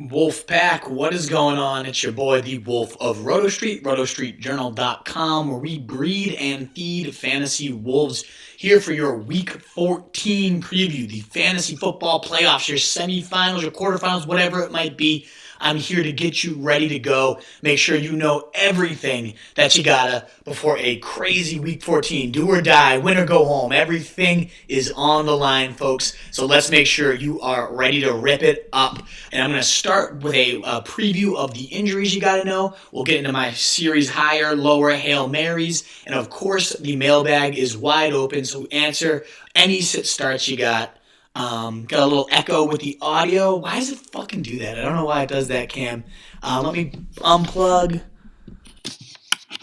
Wolfpack, what is going on? It's your boy, the Wolf of Roto Street, rotostreetjournal.com, where we breed and feed fantasy wolves. Here for your Week 14 preview, the fantasy football playoffs, your semifinals, your quarterfinals, whatever it might be. I'm here to get you ready to go. Make sure you know everything that you gotta before a crazy Week 14. Do or die, win or go home. Everything is on the line, folks. So let's make sure you are ready to rip it up. And I'm going to start with a preview of the injuries you gotta know. We'll get into my series higher, lower, Hail Marys. And of course, the mailbag is wide open. So answer any sit starts you got. Got a little echo with the audio. Why does it fucking do that? I don't know why it does that, Cam. Let me unplug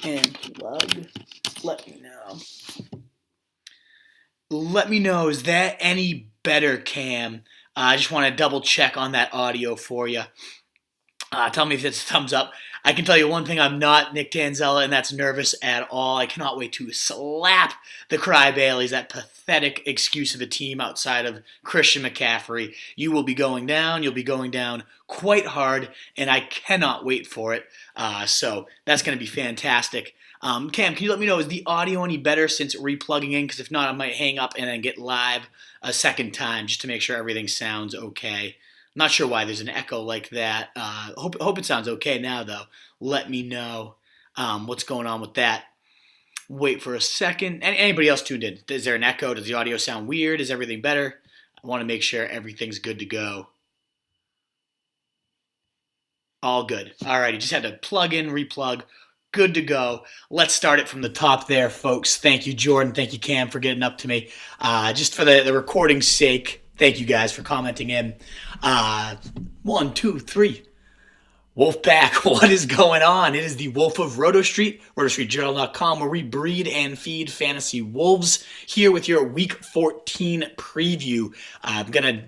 and plug. Let me know. Let me know, is that any better, Cam? I just want to double check on that audio for you. Tell me if it's a thumbs up. I can tell you one thing, I'm not Nick Tanzella, and that's nervous at all. I cannot wait to slap the Crybailies, that pathetic excuse of a team outside of Christian McCaffrey. You will be going down. You'll be going down quite hard, and I cannot wait for it. So that's going to be fantastic. Cam, can you let me know, is the audio any better since replugging in? Because if not, I might hang up and then get live a second time just to make sure everything sounds okay. Not sure why there's an echo like that. Hope it sounds okay now, though. Let me know what's going on with that. Wait for a second. Anybody else tuned in? Is there an echo? Does the audio sound weird? Is everything better? I want to make sure everything's good to go. All good. All right, you just had to plug in, replug. Good to go. Let's start it from the top there, folks. Thank you, Jordan. Thank you, Cam, for getting up to me. Just for the recording's sake, thank you guys for commenting in. 1, 2, 3. Wolfpack, what is going on? It is the Wolf of Roto Street, rotostreetjournal.com, where we breed and feed fantasy wolves. Here with your Week 14 preview. I'm going to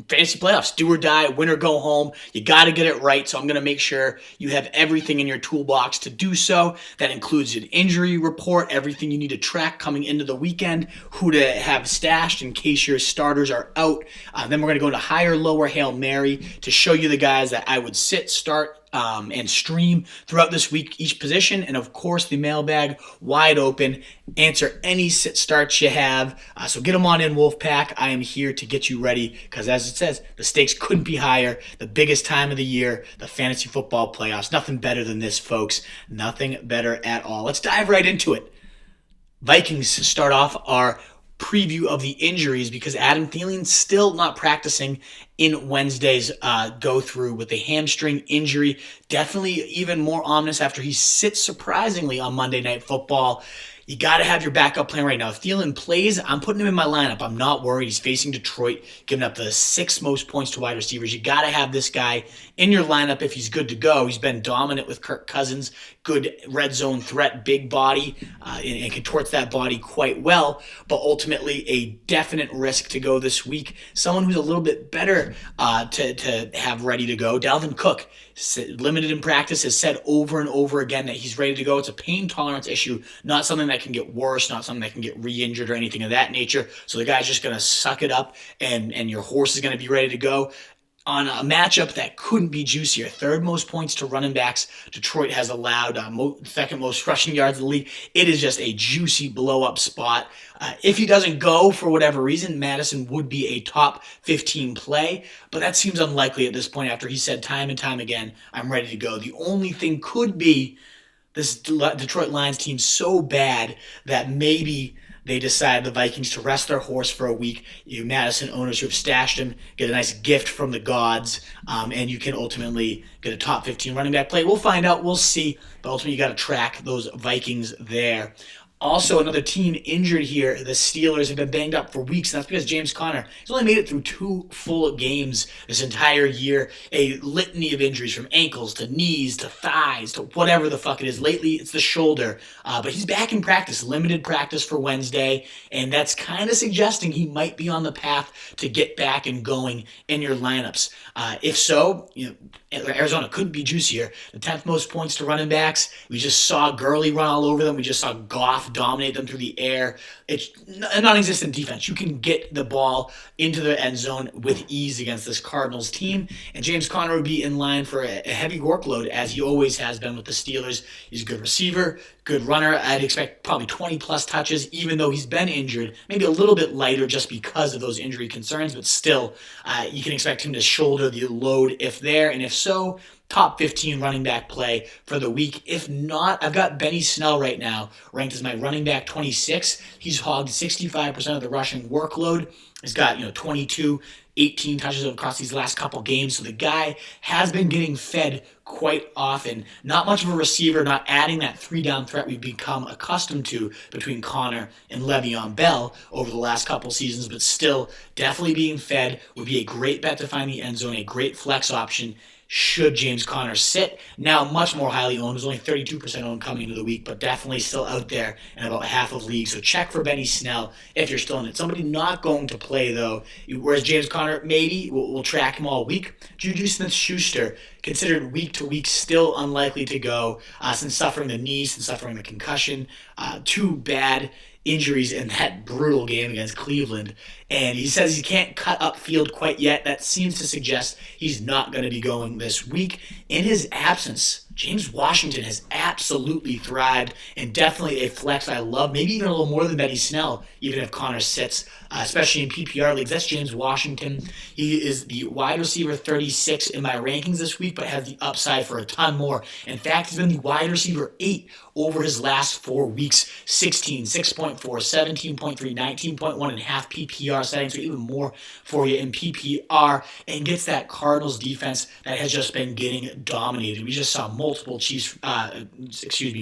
fantasy playoffs, do or die, win or go home. You got to get it right, so I'm going to make sure you have everything in your toolbox to do so. That includes an injury report, everything you need to track coming into the weekend, who to have stashed in case your starters are out. Then we're going to go to higher, lower, Hail Mary to show you the guys that I would sit, start, and stream throughout this week, each position, and of course the mailbag wide open. Answer any sit starts you have. So get them on in, Wolfpack. I am here to get you ready because, as it says, the stakes couldn't be higher. The biggest time of the year, the fantasy football playoffs. Nothing better than this, folks. Nothing better at all. Let's dive right into it. Vikings start off our preview of the injuries because Adam Thielen's still not practicing in Wednesday's go-through with a hamstring injury. Definitely even more ominous after he sits surprisingly on Monday Night Football. You got to have your backup plan right now. If Thielen plays, I'm putting him in my lineup. I'm not worried. He's facing Detroit, giving up the 6th most points to wide receivers. You got to have this guy in your lineup if he's good to go. He's been dominant with Kirk Cousins, good red zone threat, big body, and contorts that body quite well, but ultimately a definite risk to go this week. Someone who's a little bit better to have ready to go, Dalvin Cook, limited in practice, has said over and over again that he's ready to go. It's a pain tolerance issue, not something that can get worse, not something that can get re-injured or anything of that nature. So the guy's just going to suck it up, and your horse is going to be ready to go. On a matchup that couldn't be juicier, 3rd most points to running backs. Detroit has allowed 2nd most rushing yards in the league. It is just a juicy blow-up spot. If he doesn't go for whatever reason, Madison would be a top 15 play, but that seems unlikely at this point after he said time and time again, I'm ready to go. The only thing could be this Detroit Lions team so bad that maybe they decide the Vikings to rest their horse for a week. You Madison owners who have stashed him get a nice gift from the gods, and you can ultimately get a top 15 running back play. We'll find out. We'll see. But ultimately, you got to track those Vikings there. Also, another team injured here. The Steelers have been banged up for weeks, and that's because James Conner has only made it through 2 full games this entire year. A litany of injuries from ankles to knees to thighs to whatever the fuck it is. Lately, it's the shoulder. But he's back in practice, limited practice for Wednesday, and that's kind of suggesting he might be on the path to get back and going in your lineups. If so, Arizona couldn't be juicier. The 10th most points to running backs. We just saw Gurley run all over them. We just saw Goff to dominate them through the air. It's a non-existent defense. You can get the ball into the end zone with ease against this Cardinals team, and James Conner would be in line for a heavy workload, as he always has been with the Steelers. He's a good receiver, good runner. I'd expect probably 20-plus touches, even though he's been injured. Maybe a little bit lighter just because of those injury concerns, but still, you can expect him to shoulder the load if there, and if so, top 15 running back play for the week. If not, I've got Benny Snell right now ranked as my running back 26. He's hogged 65% of the rushing workload. He's got 22, 18 touches across these last couple games. So the guy has been getting fed quite often. Not much of a receiver, not adding that three-down threat we've become accustomed to between Connor and Le'Veon Bell over the last couple seasons, but still definitely being fed. Would be a great bet to find the end zone, a great flex option should James Conner sit. Now much more highly owned. It was only 32% owned coming into the week, but definitely still out there in about half of leagues. So check for Benny Snell if you're still in it. Somebody not going to play, though, whereas James Conner, maybe we'll track him all week. Juju Smith-Schuster, considered week to week, still unlikely to go since suffering the knee, since suffering the concussion. Too bad injuries in that brutal game against Cleveland, and he says he can't cut upfield quite yet. That seems to suggest he's not going to be going this week. In his absence, James Washington has absolutely thrived and definitely a flex I love, maybe even a little more than Benny Snell, even if Connor sits, especially in PPR leagues. That's James Washington. He is the wide receiver 36 in my rankings this week, but has the upside for a ton more. In fact, he's been the wide receiver 8 over his last 4 weeks. 16, 6.4, 17.3, 19.1 and half PPR settings, so even more for you in PPR, and gets that Cardinals defense that has just been getting dominated. We just saw multiple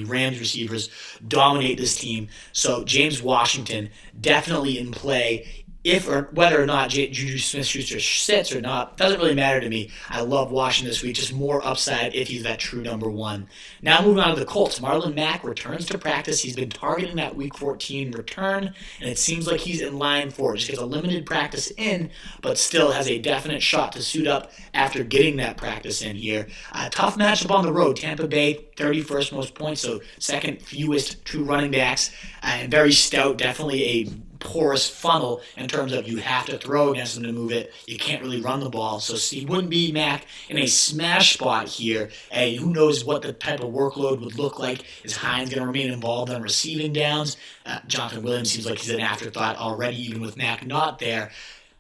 Rams receivers dominate this team. So James Washington definitely in play. If or whether or not Juju Smith-Schuster sits or not, doesn't really matter to me. I love Washington this week, just more upside if he's that true number one. Now moving on to the Colts. Marlon Mack returns to practice. He's been targeting that Week 14 return, and it seems like he's in line for it. Just gets a limited practice in, but still has a definite shot to suit up after getting that practice in here. Tough matchup on the road. Tampa Bay, 31st most points, so second fewest true running backs, and very stout, definitely a porous funnel in terms of you have to throw against them to move it. You can't really run the ball. So he wouldn't be Mac in a smash spot here. And who knows what the type of workload would look like. Is Hines going to remain involved on receiving downs? Jonathan Williams seems like he's an afterthought already, even with Mac not there.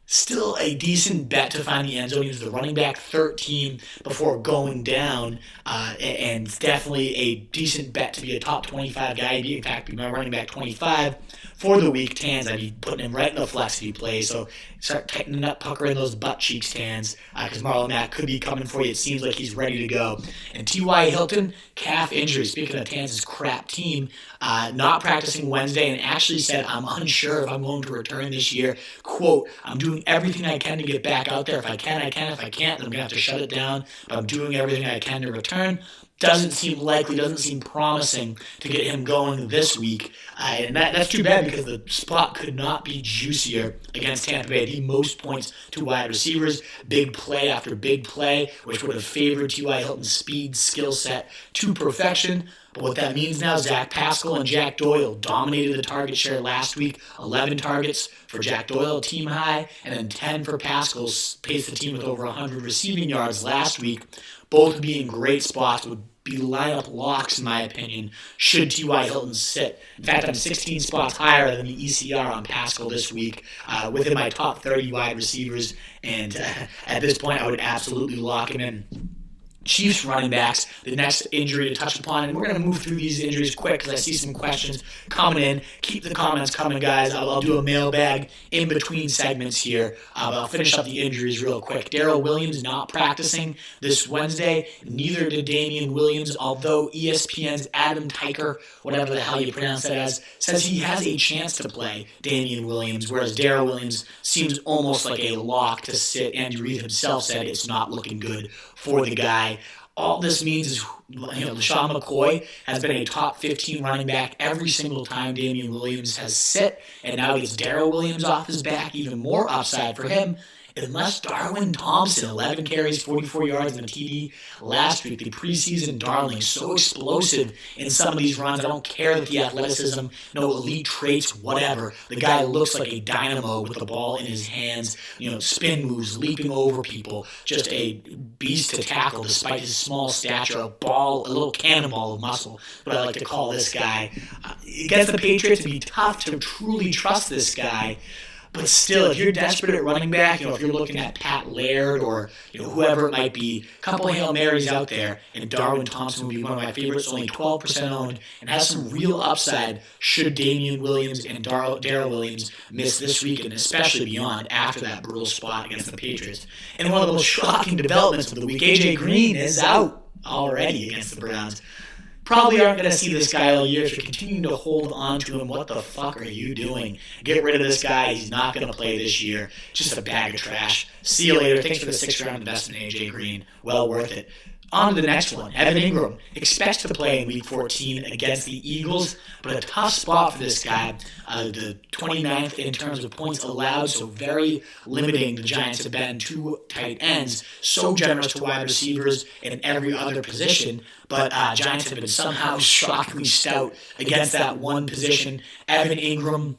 Still a decent bet to find the end zone. He was the running back 13 before going down, and definitely a decent bet to be a top 25 guy. In fact, be my running back 25 for the week. Tans, I'd be putting him right in the flex if he plays. So start tightening up, puckering those butt cheeks, Tans, because Marlon Mack could be coming for you. It seems like he's ready to go. And T.Y. Hilton, calf injury. Speaking of Tans' crap team, not practicing Wednesday, and actually said, I'm unsure if I'm going to return this year. Quote, I'm doing everything I can to get back out there. If I can, I can. If I can't, then I'm going to have to shut it down. But I'm doing everything I can to return. Doesn't seem likely, doesn't seem promising to get him going this week. And that's too bad, because the spot could not be juicier against Tampa Bay. The most points to wide receivers, big play after big play, which would have favored T.Y. Hilton's speed, skill set to perfection. But what that means now, Zach Pascal and Jack Doyle dominated the target share last week. 11 targets for Jack Doyle, team high, and then 10 for Pascal, paced the team with over 100 receiving yards last week. Both being great spots, would be lineup locks, in my opinion, should T.Y. Hilton sit. In fact, I'm 16 spots higher than the ECR on Pascal this week, within my top 30 wide receivers, and at this point, I would absolutely lock him in. Chiefs running backs, the next injury to touch upon, and we're going to move through these injuries quick because I see some questions coming in. Keep the comments coming, guys. I'll do a mailbag in between segments here. I'll finish up the injuries real quick. Darrell Williams not practicing this Wednesday. Neither did Damian Williams, although ESPN's Adam Tyker, whatever the hell you pronounce that as, says he has a chance to play Damian Williams, whereas Darrell Williams seems almost like a lock to sit. Andy Reid himself said it's not looking good for the guy. All this means is, LaShawn McCoy has been a top 15 running back every single time Damian Williams has sit, and now he gets Darrell Williams off his back, even more upside for him. unless Darwin Thompson, 11 carries, 44 yards, and a TD last week, the preseason darling, so explosive in some of these runs. I don't care that the athleticism, no elite traits, whatever. The guy looks like a dynamo with the ball in his hands, spin moves, leaping over people, just a beast to tackle despite his small stature, a little cannonball of muscle, what I like to call this guy. Against the Patriots, it'd be tough to truly trust this guy. But still, if you're desperate at running back, if you're looking at Pat Laird or whoever it might be, a couple of Hail Marys out there, and Darwin Thompson would be one of my favorites, only 12% owned, and has some real upside should Damian Williams and Darrell Williams miss this week, and especially beyond after that brutal spot against the Patriots. And one of the most shocking developments of the week, A.J. Green is out already against the Browns. Probably aren't going to see this guy all year. If you're continuing to hold on to him, what the fuck are you doing? Get rid of this guy. He's not going to play this year. Just a bag of trash. See you later. Thanks for the 6th-round investment, A.J. Green. Well worth it. On to the next one. Evan Ingram expects to play in Week 14 against the Eagles, but a tough spot for this guy. The 29th in terms of points allowed, so very limiting. The Giants have been to tight ends, so generous to wide receivers and in every other position, but Giants have been somehow shockingly stout against that one position. Evan Ingram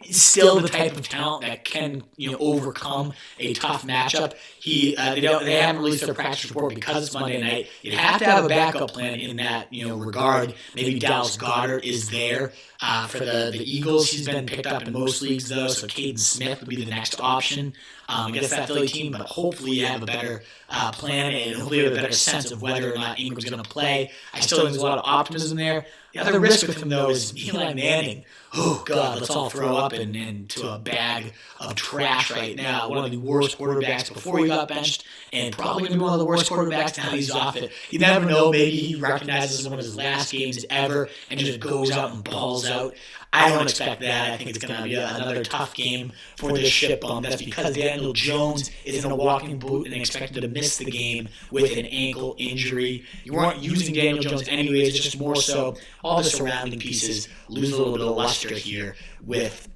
is still the type of talent that can overcome a tough matchup. They haven't released their practice report because it's Monday night. You'd have to have a backup plan in that regard. Maybe Dallas Goedert is there for the Eagles. He's been picked up in most leagues though, so Caden Smith would be the next option against that Philly team. But hopefully you have a better plan and hopefully you have a better sense of whether or not Ingram's going to play. I still think there's a lot of optimism there. The other risk with him though is Eli Manning. Oh God, let's all throw up into a bag of trash right now. One of the worst quarterbacks before he got benched, and probably going to be one of the worst quarterbacks now he's off it. You never know. Maybe he recognizes one of his last games ever and just goes out and balls out. I don't expect that. I think it's going to be another tough game for this shit bum. That's because Daniel Jones is in a walking boot and expected to miss the game with an ankle injury. You weren't using Daniel Jones anyways, it's just more so all the surrounding pieces lose a little bit of luster here with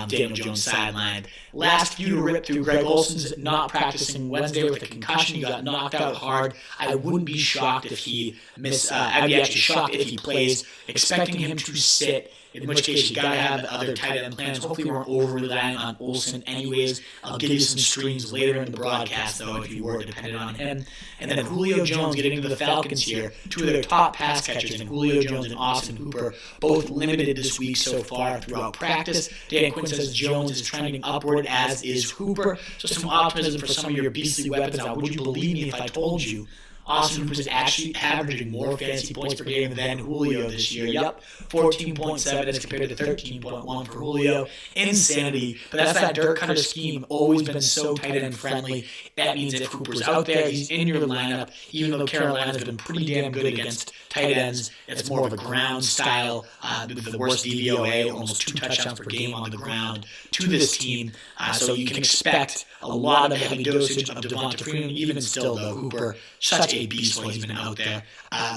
Daniel Jones sidelined. Last few to rip through, Greg Olsen's not practicing Wednesday with a concussion. He got knocked out hard. I wouldn't be shocked if he I'd be actually shocked if he plays. Expecting him to sit, in which case you gotta have other tight end plans. Hopefully we weren't over relying on Olsen anyways. I'll give you some streams later in the broadcast though if you were dependent on him. And then Julio Jones getting into the Falcons here. Two of their top pass catchers in Julio Jones and Austin Hooper, both limited this week so far throughout practice. Dan Quinn says Jones is trending upward, as is Hooper. So some optimism for some of your beastly weapons. Now, would you believe me if I told you Austin Hooper is actually averaging more fantasy points per game than Julio this year? Yep, 14.7 as compared to 13.1 for Julio. Insanity. But that's that Dirk Cutter scheme, always been so tight end friendly. That means if Hooper's out there, he's in your lineup, even though Carolina's been pretty damn good against tight ends. It's more of a ground style, the worst DVOA, almost 2 touchdowns per game on the ground to this team. So you can expect a lot of heavy dosage of Devonta Freeman. Even still, though, Hooper, such a beast when he's been out there.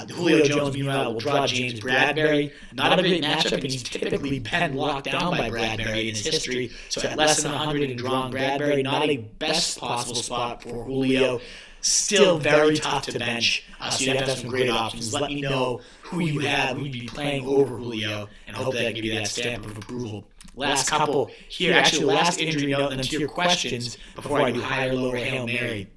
Julio Jones, meanwhile, will draw James Bradbury. Not a big matchup, and he's typically been locked down by Bradbury in his history. So at less than 100 and drawing Bradbury, not a best possible spot for Julio. Still very tough to bench, so you have to have some great options. Let me know who you have, who you'd be playing over Julio, and I hope that I give you that stamp of approval. Last couple here, actually last injury note, and then to your questions before I do higher, lower, Hail Mary.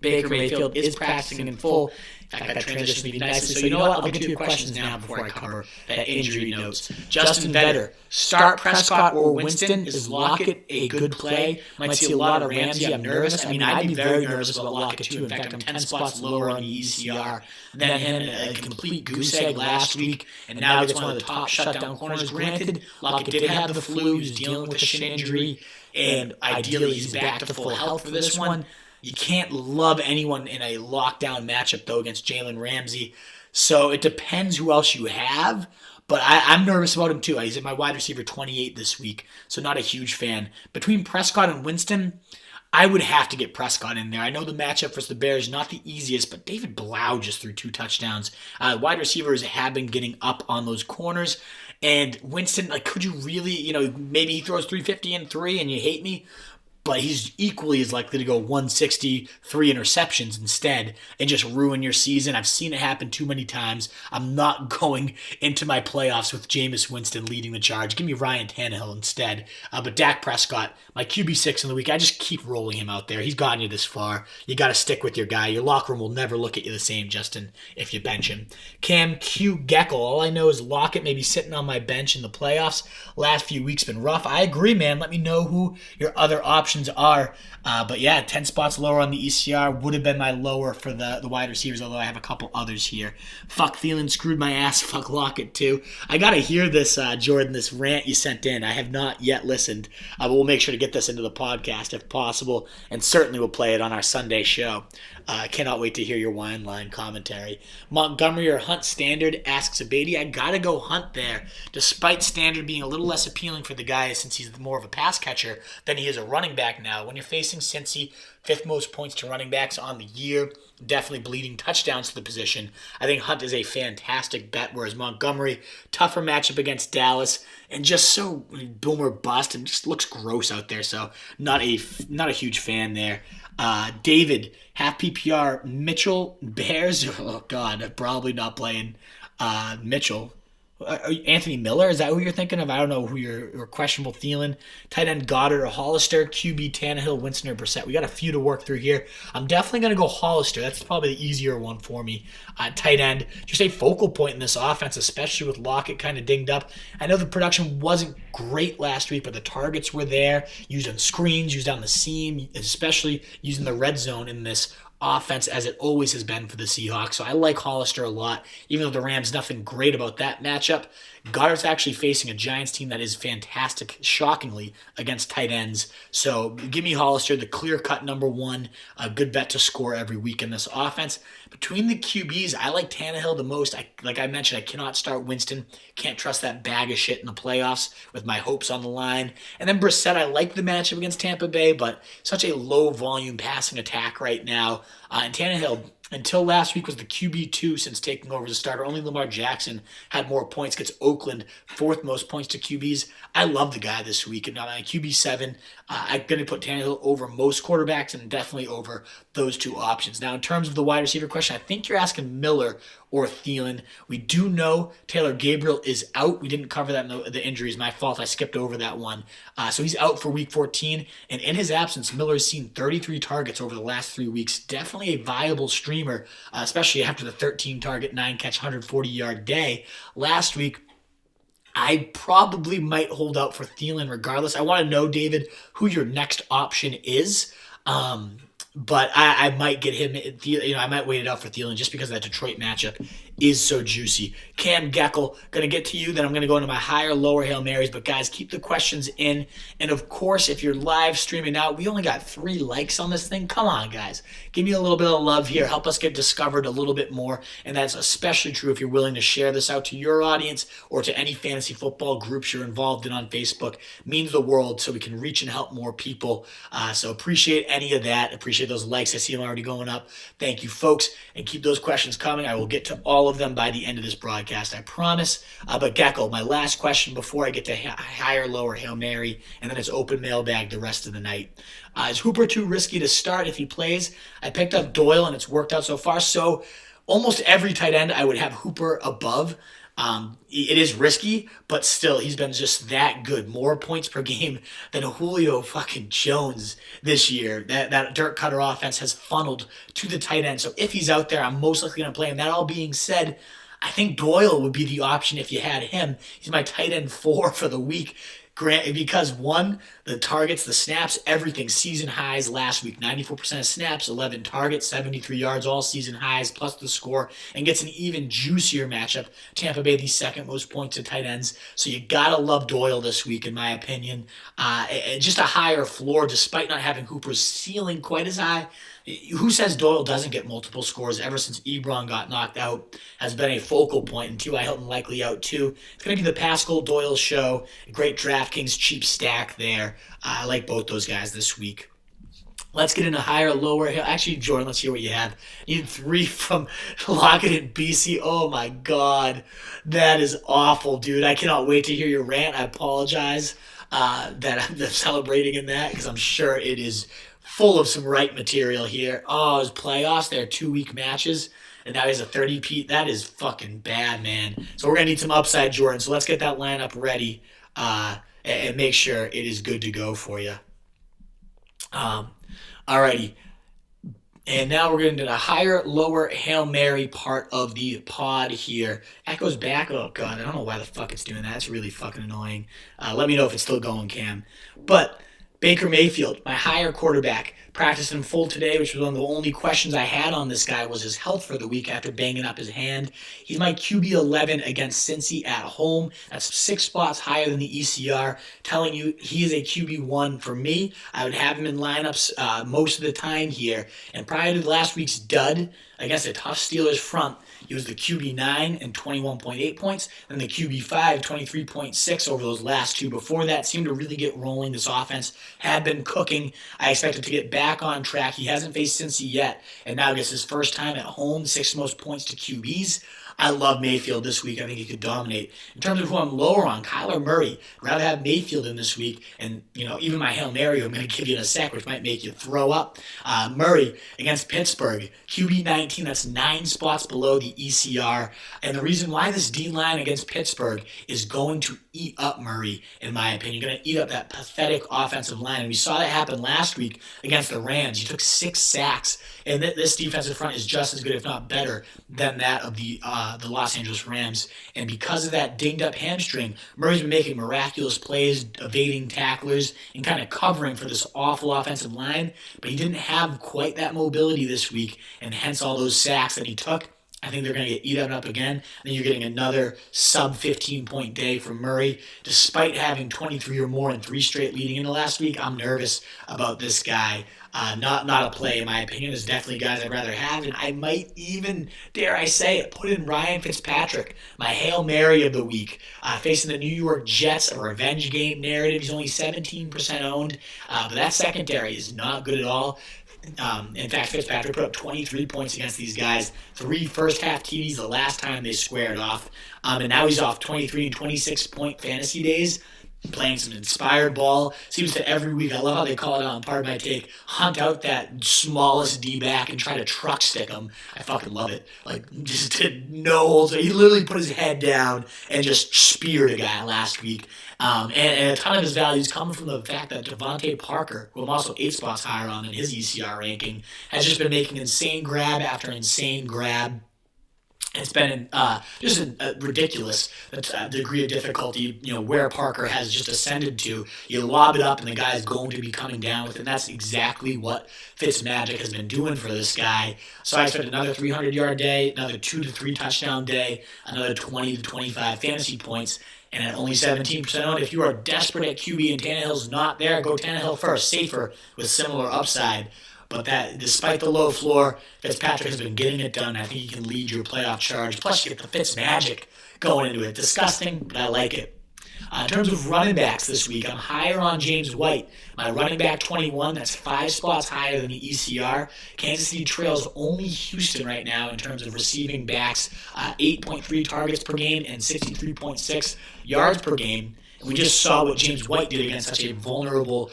Baker Mayfield is practicing in full. In fact, that transitions me nicely. So you know what? I'll get to your questions now before I cover that injury notes. Justin Vetter, start Prescott or Winston. Is Lockett a good play? Might see a lot of Ramsey. I'm nervous. I mean, I'd be very nervous about Lockett too. In fact, I'm 10 spots lower on the ECR than him. A complete goose egg last week, and now he's one of the top shutdown corners. Granted, Lockett did have the flu. He was dealing with a shin injury, and ideally he's back to full health for this one. You can't love anyone in a lockdown matchup, though, against Jalen Ramsey. So it depends who else you have. But I'm nervous about him, too. He's at my wide receiver 28 this week, so not a huge fan. Between Prescott and Winston, I would have to get Prescott in there. I know the matchup versus the Bears is not the easiest, but David Blau just threw 2 touchdowns. Wide receivers have been getting up on those corners. And Winston, could you really, maybe he throws 350 and 3 and you hate me? but he's equally as likely to go 160, 3 interceptions instead, and just ruin your season. I've seen it happen too many times. I'm not going into my playoffs with Jameis Winston leading the charge. Give me Ryan Tannehill instead. But Dak Prescott, my QB6 in the week, I just keep rolling him out there. He's gotten you this far. You got to stick with your guy. Your locker room will never look at you the same, Justin, if you bench him. Cam Q. Geckel, all I know is Lockett may be sitting on my bench in the playoffs. Last few weeks been rough. I agree, man. Let me know who your other options are. But yeah, 10 spots lower on the ECR would have been my lower for the wide receivers, although I have a couple others here. Fuck Thielen, screwed my ass. Fuck Lockett too. I gotta hear this, Jordan, this rant you sent in. I have not yet listened, but we'll make sure to get this into the podcast if possible, and certainly we'll play it on our Sunday show. I cannot wait to hear your wine line commentary. Montgomery or Hunt Standard, asks Abady. I gotta go Hunt there, despite Standard being a little less appealing for the guy since he's more of a pass catcher than he is a running back now. When you're facing Cincy, 5th most points to running backs on the year, definitely bleeding touchdowns to the position, I think Hunt is a fantastic bet, whereas Montgomery, tougher matchup against Dallas, and just so boomer bust and just looks gross out there, so not a huge fan there. David, half PPR, Mitchell, Bears. Oh, God, I'm probably not playing Mitchell. Anthony Miller, is that who you're thinking of? I don't know who you're questionable. Thielen, tight end Goddard or Hollister, QB Tannehill, Winston or Brissett. We got a few to work through here. I'm definitely going to go Hollister. That's probably the easier one for me. Tight end, just a focal point in this offense, especially with Lockett kind of dinged up. I know the production wasn't great last week, but the targets were there, used on screens, used on the seam, especially using the red zone in this offense as it always has been for the Seahawks. So I like Hollister a lot, even though the Rams, nothing great about that matchup. Goddard's actually facing a Giants team that is fantastic, shockingly, against tight ends. So give me Hollister, the clear-cut number one, a good bet to score every week in this offense. Between the QBs, I like Tannehill the most. Like I mentioned, I cannot start Winston. Can't trust that bag of shit in the playoffs with my hopes on the line. And then Brissett, I like the matchup against Tampa Bay, but such a low-volume passing attack right now. And Tannehill, until last week, was the QB2 since taking over as a starter. Only Lamar Jackson had more points, gets Oakland 4th most points to QBs. I love the guy this week. And my QB7, I'm going to put Tannehill over most quarterbacks and definitely over those two options. Now, in terms of the wide receiver question, I think you're asking Miller or Thielen. We do know Taylor Gabriel is out. We didn't cover that in the injuries. My fault. I skipped over that one. So he's out for week 14. And in his absence, Miller has seen 33 targets over the last 3 weeks. Definitely a viable streamer, especially after the 13 target, 9 catch, 140-yard day. Last week, I probably might hold out for Thielen regardless. I want to know, David, who your next option is. But I might get him, I might wait it out for Thielen just because that Detroit matchup is so juicy. Cam Geckel, going to get to you, then I'm going to go into my higher, lower Hail Marys. But guys, keep the questions in. And of course, if you're live streaming out, we only got 3 likes on this thing. Come on, guys. Give me a little bit of love here. Help us get discovered a little bit more. And that's especially true if you're willing to share this out to your audience or to any fantasy football groups you're involved in on Facebook. It means the world so we can reach and help more people. So appreciate any of that. Appreciate those likes. I see them already going up. Thank you, folks. And keep those questions coming. I will get to all of them by the end of this broadcast, I promise. But Gecko, my last question before I get to higher, lower Hail Mary, and then it's open mailbag the rest of the night. Is Hooper too risky to start if he plays? I picked up Doyle, and it's worked out so far. So almost every tight end, I would have Hooper above. It is risky, but still, he's been just that good. More points per game than Julio fucking Jones this year. That Dirk Cutter offense has funneled to the tight end. So if he's out there, I'm most likely going to play him. That all being said, I think Doyle would be the option if you had him. He's my tight end 4 for the week. Because one, the targets, the snaps, everything, season highs last week. 94% of snaps, 11 targets, 73 yards, all season highs, plus the score, and gets an even juicier matchup. Tampa Bay, the 2nd most points to tight ends. So you gotta love Doyle this week, in my opinion. Just a higher floor, despite not having Hooper's ceiling quite as high. Who says Doyle doesn't get multiple scores ever since Ebron got knocked out has been a focal point, and T.Y. Hilton likely out too. It's going to be the Pascal Doyle show. A great DraftKings cheap stack there. I like both those guys this week. Let's get into higher, lower. Actually, Jordan, let's hear what you have. You need 3 from Lockett and BC. Oh, my God. That is awful, dude. I cannot wait to hear your rant. I apologize. that I'm celebrating in that because I'm sure it is full of some right material here. Oh, his playoffs, they're 2-week matches. And now he's a 30-peat. That is fucking bad, man. So we're going to need some upside, Jordan. So let's get that lineup ready and make sure it is good to go for you. Alrighty. And now we're getting to the higher, lower Hail Mary part of the pod here. That goes back. Oh, God. I don't know why the fuck it's doing that. It's really fucking annoying. Let me know if it's still going, Cam. But Baker Mayfield, my higher quarterback, practiced in full today, which was one of the only questions I had on this guy was his health for the week after banging up his hand. He's my QB 11 against Cincy at home. That's 6 spots higher than the ECR, telling you he is a QB 1 for me. I would have him in lineups most of the time here. And prior to last week's dud against a tough Steelers front, he was the QB 9 and 21.8 points, and the QB 5, 23.6 over those last two. Before that, seemed to really get rolling. This offense had been cooking. I expected to get back on track. He hasn't faced Cincy yet, and now gets his first time at home, 6th most points to QBs. I love Mayfield this week. I think he could dominate. In terms of who I'm lower on, Kyler Murray. I'd rather have Mayfield in this week. And, even my Hail Mary, I'm going to give you in a sec, which might make you throw up. Murray against Pittsburgh. QB 19, that's 9 spots below the ECR. And the reason why this D-line against Pittsburgh is going to eat up Murray, in my opinion. Going to eat up that pathetic offensive line. And we saw that happen last week against the Rams. He took 6 sacks. And this defensive front is just as good, if not better, than that of the Los Angeles Rams. And because of that dinged-up hamstring, Murray's been making miraculous plays, evading tacklers, and kind of covering for this awful offensive line. But he didn't have quite that mobility this week, and hence all those sacks that he took. I think they're going to get eaten up again. And then you're getting another sub-15-point day from Murray. Despite having 23 or more in 3 straight leading into last week, I'm nervous about this guy. Not a play, in my opinion. There's definitely guys I'd rather have. And I might even, dare I say it, put in Ryan Fitzpatrick, my Hail Mary of the week. Facing the New York Jets, a revenge game narrative. He's only 17% owned. But that secondary is not good at all. In fact, Fitzpatrick put up 23 points against these guys. 3 first-half TDs the last time they squared off. And now he's off 23 and 26-point fantasy days, playing some inspired ball. Seems to every week, I love how they call it on Pardon My Take, hunt out that smallest D-back and try to truck stick him. I fucking love it. Just did no holds. He literally put his head down and just speared a guy last week. And a ton of his values come from the fact that Devontae Parker, who I'm also 8 spots higher on in his ECR ranking, has just been making insane grab after insane grab. It's been just ridiculous, the degree of difficulty, where Parker has just ascended to. You lob it up and the guy's going to be coming down with it. And that's exactly what Fitzmagic has been doing for this guy. So I expect another 300-yard day, another 2 to 3 touchdown day, another 20 to 25 fantasy points. And at only 17% owned, if you are desperate at QB and Tannehill's not there, go Tannehill first, safer with similar upside. But that, despite the low floor, Fitzpatrick has been getting it done. I think he can lead your playoff charge. Plus, you get the Fitzmagic going into it. Disgusting, but I like it. In terms of running backs this week, I'm higher on James White. My running back 21, that's 5 spots higher than the ECR. Kansas City trails only Houston right now in terms of receiving backs, 8.3 targets per game and 63.6 yards per game. And we just saw what James White did against such a vulnerable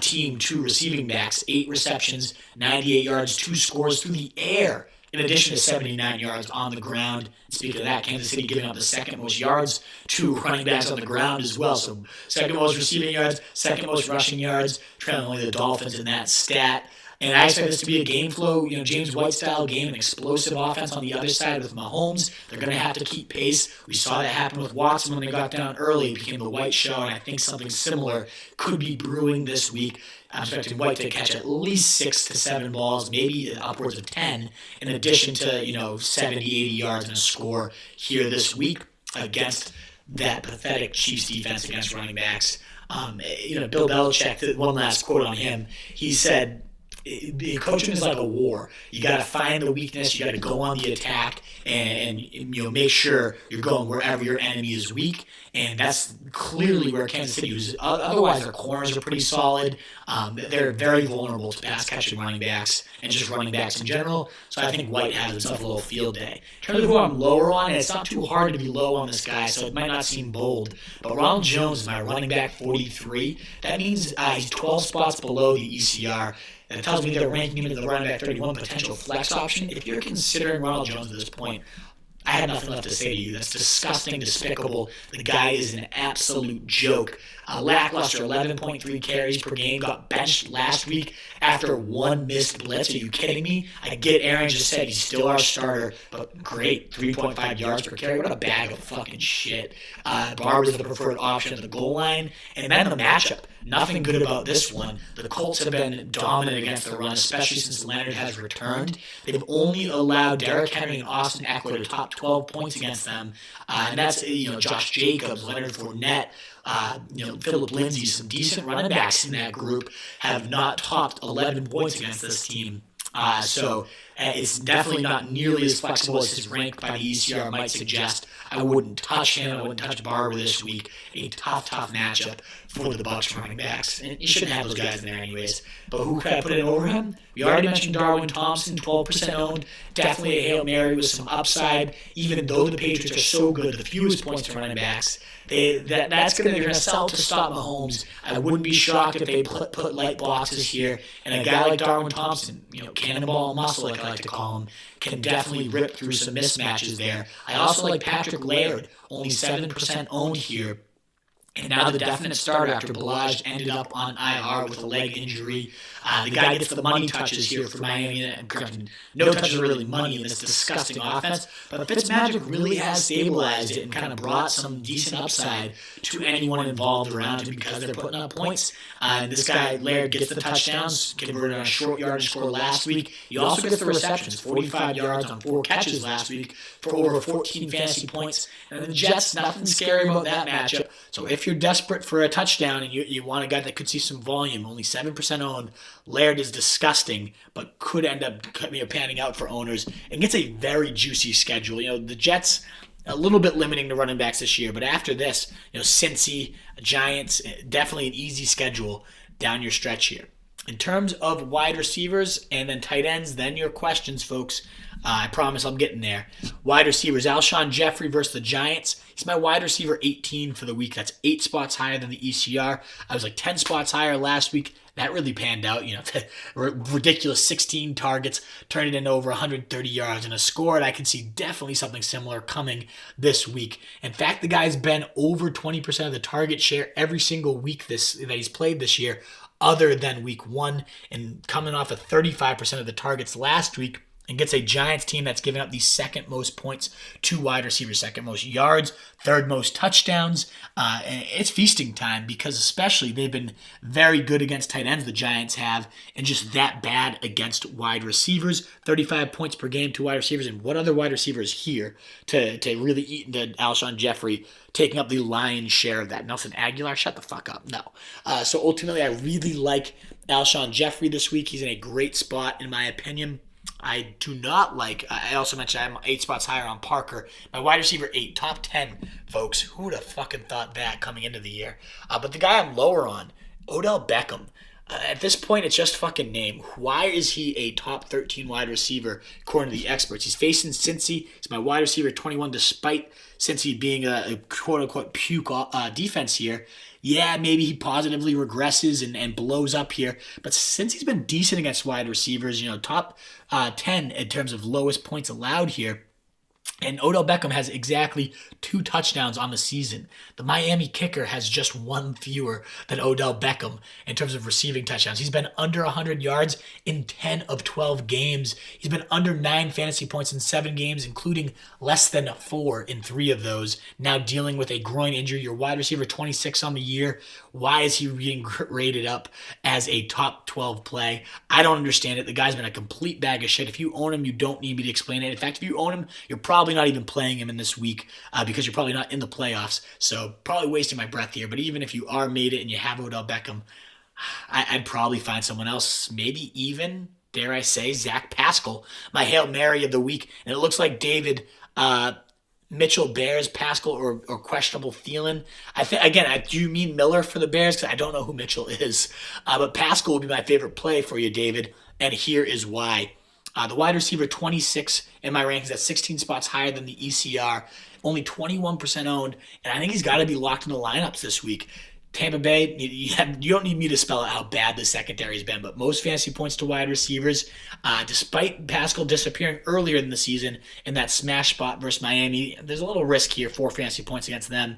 team, 2 receiving backs, 8 receptions, 98 yards, 2 scores through the air, in addition to 79 yards on the ground. Speaking of that, Kansas City giving up the 2nd most yards to running backs on the ground as well. So 2nd most receiving yards, 2nd most rushing yards, trailing only the Dolphins in that stat. And I expect this to be a game flow, James White-style game, an explosive offense on the other side with Mahomes. They're going to have to keep pace. We saw that happen with Watson when they got down early. It became the White show, and I think something similar could be brewing this week. I'm expecting White to catch at least 6 to 7 balls, maybe upwards of 10, in addition to, 70, 80 yards and a score here this week against that pathetic Chiefs defense against running backs. Bill Belichick, one last quote on him. He said, coaching is like a war. You got to find the weakness. You got to go on the attack, and make sure you're going wherever your enemy is weak. And that's clearly where Kansas City was. Otherwise, their corners are pretty solid. They're very vulnerable to pass catching running backs and just running backs in general. So I think White has himself a little field day. In terms of who I'm lower on, and it's not too hard to be low on this guy, so it might not seem bold. But Ronald Jones is my running back 43. That means he's 12 spots below the ECR. And it tells me they're ranking him as the running back 31 potential flex option. If you're considering Ronald Jones at this point, I have nothing left to say to you. That's disgusting, despicable. The guy is an absolute joke. Lackluster, 11.3 carries per game. Got benched last week after one missed blitz. Are you kidding me? I get Aaron just said he's still our starter, but great, 3.5 yards per carry. What a bag of fucking shit. Barber's the preferred option at the goal line. And then the matchup. Nothing good about this one. The Colts have been dominant against the run, especially since Leonard has returned. They've only allowed Derrick Henry and Austin Eckler to top 12 points against them. And that's, Josh Jacobs, Leonard Fournette, Phillip Lindsay, some decent running backs in that group have not topped 11 points against this team. So it's definitely not nearly as flexible as his rank by the ECR might suggest. I wouldn't touch him. I wouldn't touch Barber this week. A tough matchup for the Bucs running backs. And you shouldn't have those guys in there anyways. But who could I put in over him? We already mentioned Darwin Thompson, 12% owned. Definitely a Hail Mary with some upside. Even though the Patriots are so good, the fewest points to running backs, they're going to sell to stop Mahomes. I wouldn't be shocked if they put light boxes here. And a guy like Darwin Thompson, cannonball muscle, like I like to call him, can definitely rip through some mismatches there. I also like Patrick Laird, only 7% owned here. And now the definite starter after Balaj ended up on IR with a leg injury. The guy gets the money touches here for Miami. No touches are really money in this disgusting offense. But Fitzmagic really has stabilized it and kind of brought some decent upside to anyone involved around him because they're putting up points. And this guy, Laird, gets the touchdowns, converted on a short yardage score last week. He also gets the receptions, 45 yards on 4 catches last week for over 14 fantasy points. And the Jets, nothing scary about that matchup. So if you're desperate for a touchdown and you want a guy that could see some volume, only 7% owned, Laird is disgusting, but could end up panning out for owners and gets a very juicy schedule. The Jets, a little bit limiting the running backs this year, but after this, Cincy, Giants, definitely an easy schedule down your stretch here. In terms of wide receivers and then tight ends, then your questions, folks. I promise I'm getting there. Wide receivers, Alshon Jeffrey versus the Giants. He's my wide receiver 18 for the week. That's 8 spots higher than the ECR. I was like 10 spots higher last week. That really panned out. Ridiculous 16 targets, turned it into over 130 yards and a score. And I can see definitely something similar coming this week. In fact, the guy's been over 20% of the target share every single week that he's played this year, other than week 1, and coming off of 35% of the targets last week. And gets a Giants team that's given up the second most points to wide receivers, second most yards, third most touchdowns. And it's feasting time because especially they've been very good against tight ends, the Giants have, and just that bad against wide receivers. 35 points per game to wide receivers. And what other wide receivers here to really eat into Alshon Jeffrey taking up the lion's share of that? Nelson Aguilar, shut the fuck up. No. So ultimately, I really like Alshon Jeffrey this week. He's in a great spot, in my opinion. I do not like, I also mentioned I'm 8 spots higher on Parker. My wide receiver 8, top 10, folks. Who would have fucking thought that coming into the year? But the guy I'm lower on, Odell Beckham. At this point, it's just fucking name. Why is he a top 13 wide receiver according to the experts? He's facing Cincy. He's my wide receiver 21 despite Cincy being a quote-unquote puke defense here. Yeah, maybe he positively regresses and blows up here. But since he's been decent against wide receivers, top 10 in terms of lowest points allowed here. And Odell Beckham has exactly 2 touchdowns on the season. The Miami kicker has just 1 fewer than Odell Beckham in terms of receiving touchdowns. He's been under 100 yards in 10 of 12 games. He's been under 9 fantasy points in 7 games, including less than 4 in 3 of those. Now dealing with a groin injury. Your wide receiver 26 on the year. Why is he being rated up as a top 12 play? I don't understand it. The guy's been a complete bag of shit. If you own him, you don't need me to explain it. In fact, if you own him, you're probably not even playing him in this week because you're probably not in the playoffs. So probably wasting my breath here. But even if you are made it and you have Odell Beckham, I'd probably find someone else, maybe even, dare I say, Zach Pascal, my Hail Mary of the week. And it looks like David uh, Mitchell Bears, Pascal, or questionable Thielen. I think again. Do you mean Miller for the Bears? Because I don't know who Mitchell is, but Pascal will be my favorite play for you, David. And here is why. The wide receiver 26 in my rankings, that's 16 spots higher than the ECR, only 21% owned, and I think he's got to be locked in the lineups this week. Tampa Bay, you don't need me to spell out how bad the secondary has been, but most fantasy points to wide receivers, despite Pascal disappearing earlier in the season in that smash spot versus Miami, there's a little risk here for fantasy points against them.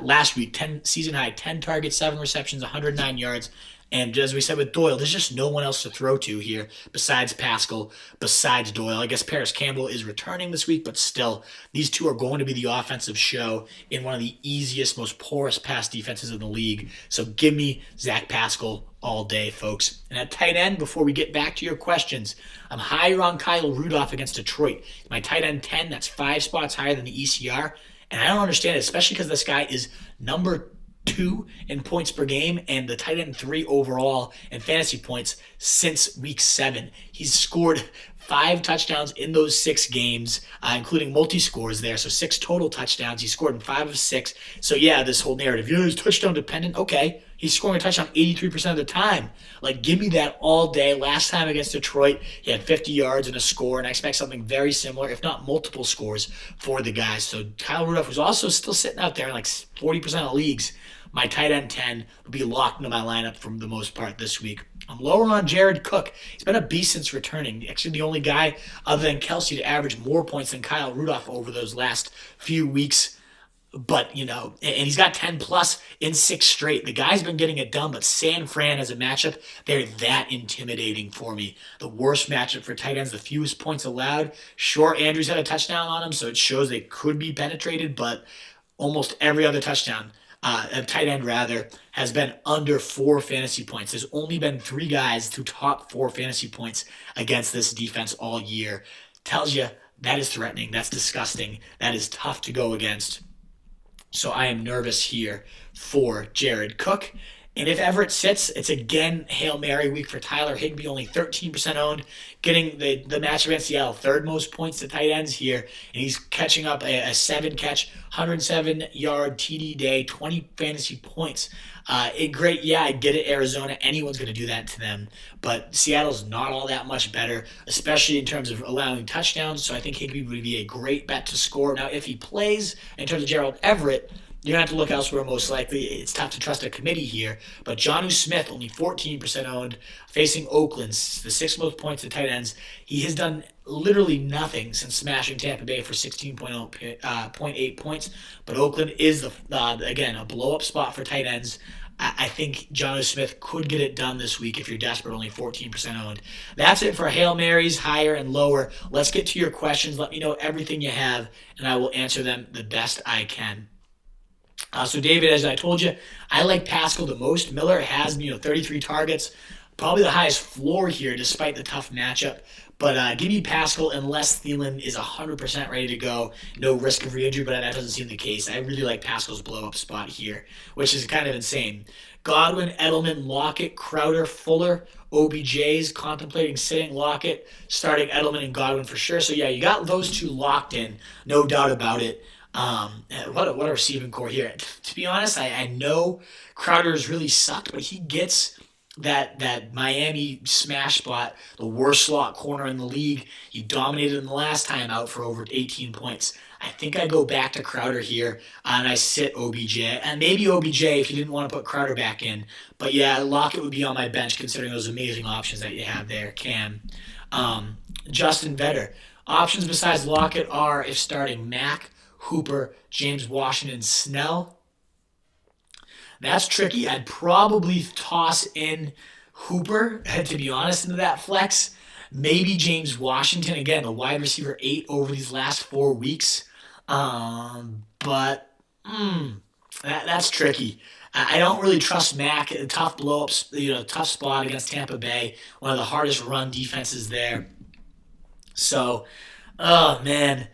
Last week, 10 season high, 10 targets, 7 receptions, 109 yards. And as we said with Doyle, there's just no one else to throw to here besides Pascal, besides Doyle. I guess Paris Campbell is returning this week, but still, these two are going to be the offensive show in one of the easiest, most porous pass defenses in the league. So give me Zach Pascal all day, folks. And at tight end, before we get back to your questions, I'm higher on Kyle Rudolph against Detroit. My tight end 10, that's 5 spots higher than the ECR. And I don't understand it, especially because this guy is number 2 in points per game and the tight end 3 overall in fantasy points since week 7. He's scored 5 touchdowns in those 6 games, including multi-scores there. So 6 total touchdowns. He scored in 5 of 6. So yeah, this whole narrative, he's touchdown dependent. Okay, he's scoring a touchdown 83% of the time. Like, give me that all day. Last time against Detroit, he had 50 yards and a score, and I expect something very similar, if not multiple scores for the guys. So Kyle Rudolph was also still sitting out there in like 40% of leagues. My tight end 10 will be locked into my lineup for the most part this week. I'm lower on Jared Cook. He's been a beast since returning. Actually, the only guy other than Kelsey to average more points than Kyle Rudolph over those last few weeks. But, and he's got 10 plus in 6 straight. The guy's been getting it done, but San Fran as a matchup, they're that intimidating for me. The worst matchup for tight ends, the fewest points allowed. Sure, Andrews had a touchdown on him, so it shows they could be penetrated, but almost every other touchdown, a tight end rather, has been under 4 fantasy points. There's only been 3 guys to top 4 fantasy points against this defense all year. Tells you that is threatening. That's disgusting. That is tough to go against. So I am nervous here for Jared Cook. And if Everett sits, it's again Hail Mary week for Tyler Higbee, only 13% owned, getting the matchup against Seattle, 3rd most points to tight ends here. And he's catching up a 7-catch, 107-yard TD day, 20 fantasy points. Great, yeah, I get it, Arizona. Anyone's going to do that to them. But Seattle's not all that much better, especially in terms of allowing touchdowns. So I think Higbee would be a great bet to score. Now, if he plays in terms of Gerald Everett, you're going to have to look elsewhere most likely. It's tough to trust a committee here. But Jonnu Smith, only 14% owned, facing Oakland, the 6th most points to tight ends. He has done literally nothing since smashing Tampa Bay for 16.8 points. But Oakland is, again, a blow-up spot for tight ends. I think Jonnu Smith could get it done this week if you're desperate, only 14% owned. That's it for Hail Marys, higher and lower. Let's get to your questions. Let me know everything you have, and I will answer them the best I can. So David, as I told you, I like Pascal the most. Miller has 33 targets, probably the highest floor here despite the tough matchup. But give me Pascal unless Thielen is 100% ready to go. No risk of re-injury, but that doesn't seem the case. I really like Pascal's blow-up spot here, which is kind of insane. Godwin, Edelman, Lockett, Crowder, Fuller, OBJ's contemplating sitting Lockett, starting Edelman and Godwin for sure. So yeah, you got those 2 locked in, no doubt about it. What a receiving core here. To be honest, I know Crowder has really sucked, but he gets that Miami smash spot, the worst slot corner in the league. He dominated him the last time out for over 18 points. I think I go back to Crowder here, and I sit OBJ. And maybe OBJ if you didn't want to put Crowder back in. But yeah, Lockett would be on my bench considering those amazing options that you have there, Cam. Justin Vetter. Options besides Lockett are, if starting, Mack, Hooper, James Washington, Snell. That's tricky. I'd probably toss in Hooper, to be honest, into that flex. Maybe James Washington, again, a wide receiver 8 over these last 4 weeks. But that's tricky. I don't really trust Mack. Tough blow-ups, tough spot against Tampa Bay. One of the hardest run defenses there. So, oh man,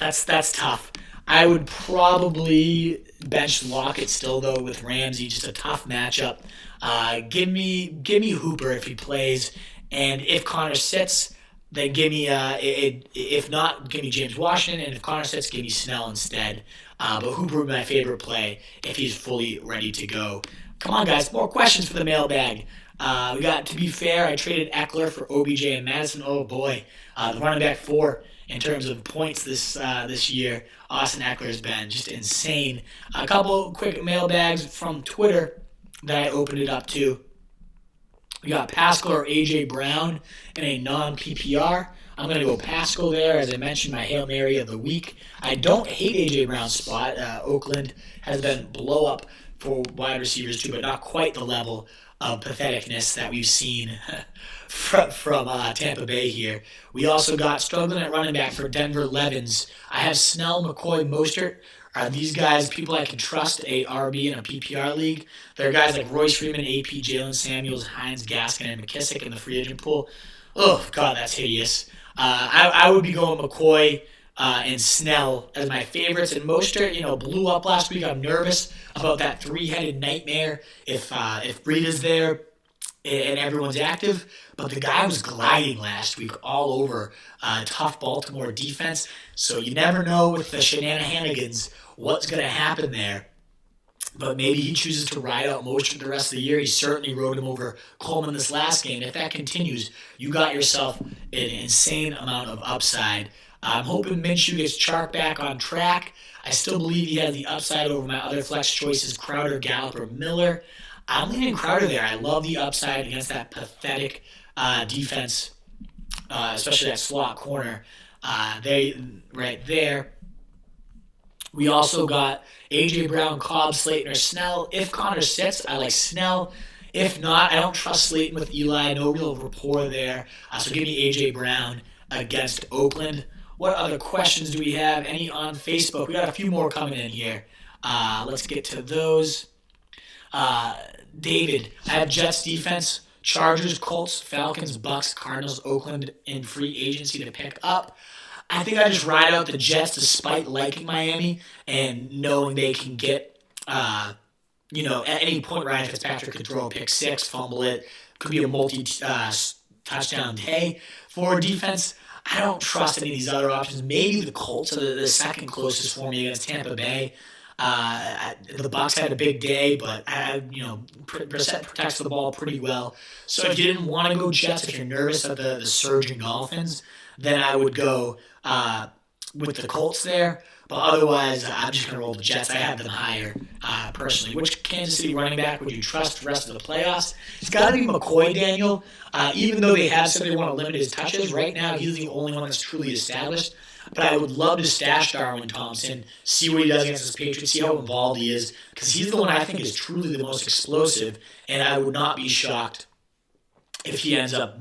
that's tough. I would probably bench Lockett still, though, with Ramsey. Just a tough matchup. Give me Hooper if he plays, and if Connor sits, then give me if not, give me James Washington, and if Connor sits, give me Snell instead. But Hooper would be my favorite play if he's fully ready to go. Come on, guys, more questions for the mailbag. We got, to be fair, I traded Eckler for OBJ and Madison. Oh boy, the running back 4 in terms of points this year. Austin Eckler has been just insane. A couple quick mailbags from Twitter that I opened it up to. We got Pascal or AJ Brown in a non-PPR. I'm going to go Pascal there. As I mentioned, my Hail Mary of the week. I don't hate AJ Brown's spot. Oakland has been blow up for wide receivers too, but not quite the level of patheticness that we've seen from Tampa Bay here. We also got struggling at running back for Denver Levins. I have Snell, McCoy, Mostert. Are these guys people I can trust a RB in a PPR league? There are guys like Royce Freeman, AP, Jalen Samuels, Hines, Gaskin, and McKissick in the free agent pool. Oh, God, that's hideous. I would be going McCoy and Snell as my favorites. And Mostert, blew up last week. I'm nervous about that 3-headed nightmare if Breeda's there and everyone's active. But the guy was gliding last week all over tough Baltimore defense. So you never know with the shenanigans what's going to happen there. But maybe he chooses to ride out Mostert the rest of the year. He certainly rode him over Coleman this last game. If that continues, you got yourself an insane amount of upside. I'm hoping Minshew gets Chark back on track. I still believe he has the upside over my other flex choices, Crowder, Gallup, or Miller. I'm leaning Crowder there. I love the upside against that pathetic defense, especially that slot corner. Right there. We also got A.J. Brown, Cobb, Slayton, or Snell. If Connor sits, I like Snell. If not, I don't trust Slayton with Eli. No real rapport there. So give me A.J. Brown against Oakland. What other questions do we have? Any on Facebook? We got a few more coming in here. Let's get to those. David, I have Jets defense, Chargers, Colts, Falcons, Bucks, Cardinals, Oakland in free agency to pick up. I think I just ride out the Jets despite liking Miami and knowing they can get, at any point Ryan Fitzpatrick could throw a pick 6, fumble it, could be a multi-touchdown day. For defense, I don't trust any of these other options. Maybe the Colts are the second closest for me against Tampa Bay. The Bucs had a big day, but Brissett protects the ball pretty well. So if you didn't want to go Jets, if you're nervous of the surging Dolphins, then I would go with the Colts there. But otherwise, I'm just going to roll the Jets. I have them higher, personally. Which Kansas City running back would you trust the rest of the playoffs? It's got to be McCoy, Daniel. Even though they have said they want to limit his touches, right now he's the only one that's truly established. But I would love to stash Darwin Thompson, see what he does against the Patriots, see how involved he is, because he's the one I think is truly the most explosive, and I would not be shocked if he ends up,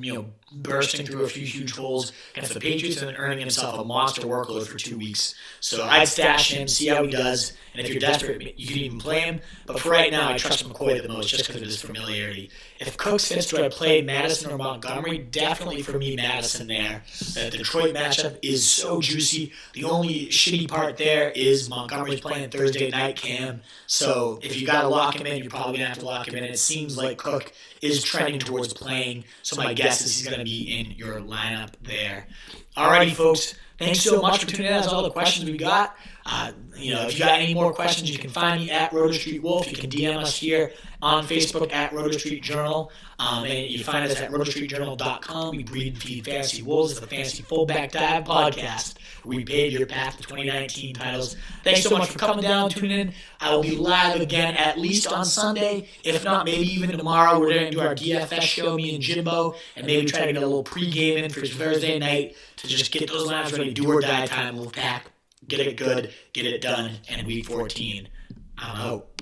bursting through a few huge holes against the Patriots and then earning himself a monster workload for 2 weeks. So I'd stash him, see how he does, and if you're desperate, you can even play him. But for right now, I trust McCoy the most just because of his familiarity. If Cook sits, do I play Madison or Montgomery? Definitely for me, Madison there. The Detroit matchup is so juicy. The only shitty part there is Montgomery's playing Thursday night, Cam. So if you got to lock him in, you're probably going to have to lock him in. And it seems like Cook is trending towards playing. So my guess is he's going to be in your lineup there. Alrighty, folks. Thanks so much for tuning in. That's all the questions we got. If you got any more questions, you can find me at Roto Street Wolf. You can DM us here on Facebook at Roto Street Journal. And you find us at rotostreetjournal.com. We breed and feed fantasy wolves. It's the Fantasy Fullback Dive podcast. We paved your path to 2019 titles. Thanks so much for coming down, tuning in. I will be live again at least on Sunday. If not, maybe even tomorrow. We're going to do our DFS show, me and Jimbo, and maybe try to get a little pregame in for Thursday night to just get those lines ready. Do or die time. Wolfpack. Get it good, get it done, and week 14, I'm out.